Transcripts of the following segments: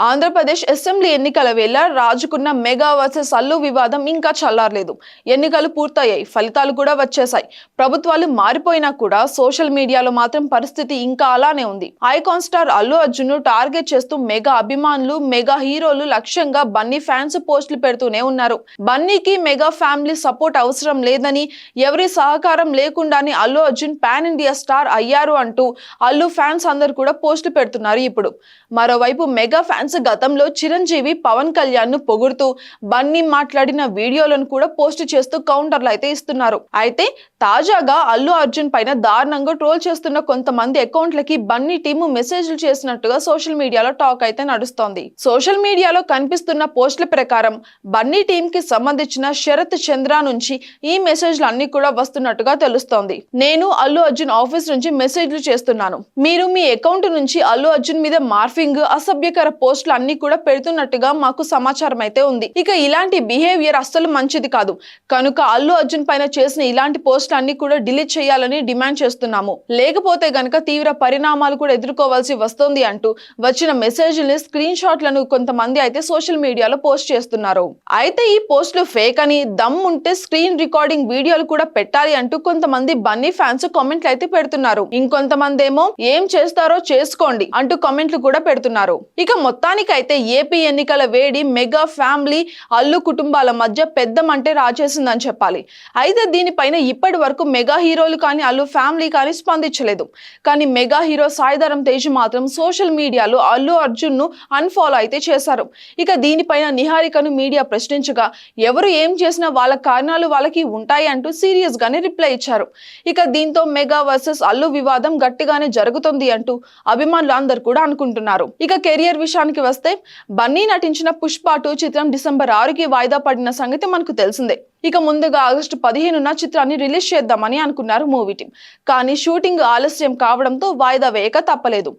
Andhra Pradesh assembly ఎన్నికల వేళ రాజుకున్న mega versus Allu వివాదం ఇంకా చల్లారలేదు. ఎన్నికలు పూర్తయ్యాయి, ఫలితాలు కూడా వచ్చేసాయి. ప్రభుత్వాలు మారిపోయినా కూడా సోషల్ మీడియాలో మాత్రం పరిస్థితి ఇంకా అలానే ఉంది. ఐకాన్ స్టార్ అల్లు అర్జున్ ను టార్గెట్ చేస్తూ మెగా అభిమానులు, మెగా హీరోలు లక్ష్యంగా బన్నీ ఫ్యాన్స్ పోస్టులు పెడుతూనే ఉన్నారు. బన్నీకి మెగా ఫ్యామిలీ సపోర్ట్ అవసరం లేదని, ఎవరి సహకారం లేకుండానే Allu Arjun pan India star అయ్యారు అంటూ అల్లు ఫ్యాన్స్ అందరూ కూడా పోస్టులు పెడుతున్నారు. ఇప్పుడు మరోవైపు మెగా ఫ్యాన్స్ గతంలో చిరంజీవి, పవన్ కళ్యాణ్ ను పొగుడుతూ బన్నీ మాట్లాడిన వీడియోలను కూడా పోస్ట్ చేస్తూ కౌంటర్లు అయితే ఇస్తున్నారు. అయితే తాజాగా అల్లు అర్జున్ పైన దారుణంగా ట్రోల్ చేస్తున్న కొంతమంది అకౌంట్లకి బన్నీ టీము మెసేజ్లు చేసినట్టుగా సోషల్ మీడియాలో టాక్ అయితే నడుస్తోంది. సోషల్ మీడియాలో కనిపిస్తున్న పోస్టుల ప్రకారం బన్నీ టీమ్ కి సంబంధించిన శరత్ చంద్ర నుంచి ఈ మెసేజ్లు అన్ని కూడా వస్తున్నట్టుగా తెలుస్తోంది. నేను అల్లు అర్జున్ ఆఫీస్ నుంచి మెసేజ్లు చేస్తున్నాను. మీరు మీ అకౌంట్ నుంచి అల్లు అర్జున్ మీద మార్ఫింగ్, అసభ్యకర పోస్టులు అన్ని కూడా పెడుతున్నట్టుగా మాకు సమాచారం అయితే ఉంది. ఇక ఇలాంటి బిహేవియర్ అస్సలు మంచిది కాదు కనుక అల్లు అర్జున్ పైన చేసిన ఇలాంటి పోస్టులు అన్ని కూడా డిలీట్ చేయాలని డిమాండ్ చేస్తున్నాము. లేకపోతే గనక తీవ్ర పరిణామాలు కూడా ఎదుర్కోవాల్సి వస్తుంది అంటూ వచ్చిన మెసేజ్ని, స్క్రీన్ షాట్లను కొంతమంది అయితే సోషల్ మీడియాలో పోస్ట్ చేస్తున్నారు. అయితే ఈ పోస్టులు ఫేక్ అని, దమ్ ఉంటే స్క్రీన్ రికార్డింగ్ వీడియోలు కూడా పెట్టాలి అంటూ కొంతమంది బన్నీ ఫ్యాన్స్ కామెంట్లు అయితే పెడుతున్నారు. ఇంకొంతమంది ఏమో ఏం చేస్తారో చేసుకోండి అంటూ కామెంట్లు కూడా పెడుతున్నారు. ఇక మొత్తానికైతే ఏపీ ఎన్నికల వేడి మెగా ఫ్యామిలీ, అల్లు కుటుంబాల మధ్య పెద్ద మంటే రాచేసిందని చెప్పాలి. అయితే దీనిపైన ఇప్పటి వరకు మెగా హీరోలు కానీ, అల్లు ఫ్యామిలీ కానీ స్పందించలేదు. కానీ మెగా హీరో సాయిధరమ్ తేజ్ మాత్రం సోషల్ మీడియాలో అల్లు అర్జున్ ను అన్ఫాలో అయితే చేశారు. ఇక దీనిపైన నిహారికను మీడియా ప్రశ్నించగా ఎవరు ఏం చేసినా వాళ్ళ కారణాలు వాళ్ళకి ఉంటాయి అంటూ సీరియస్ గానే రిప్లై ఇచ్చారు. ఇక దీంతో మెగా వర్సెస్ అల్లు వివాదం గట్టిగానే జరుగుతుంది అంటూ అభిమానులు అందరూ కూడా అనుకుంటున్నారు. ఇక కెరియర్ విషయానికి వస్తే బన్నీ నటించిన పుష్ప 2 చిత్రం డిసెంబర్ 6కి వాయిదా పడిన సంగతి మనకు తెలిసిందే. ఇక ముందుగా ఆగస్టు 15న చిత్రాన్ని రిలీజ్ చేద్దామని అనుకున్నారు మూవీ టీం. కానీ షూటింగ్ ఆలస్యం కావడంతో వాయిదా వేయక తప్పలేదు.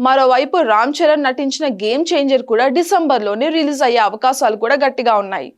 మరోవైపు రామ్ చరణ్ నటించిన గేమ్ చేంజర్ కూడా డిసెంబర్లోనే రిలీజ్ అయ్యే అవకాశాలు కూడా గట్టిగా ఉన్నాయి.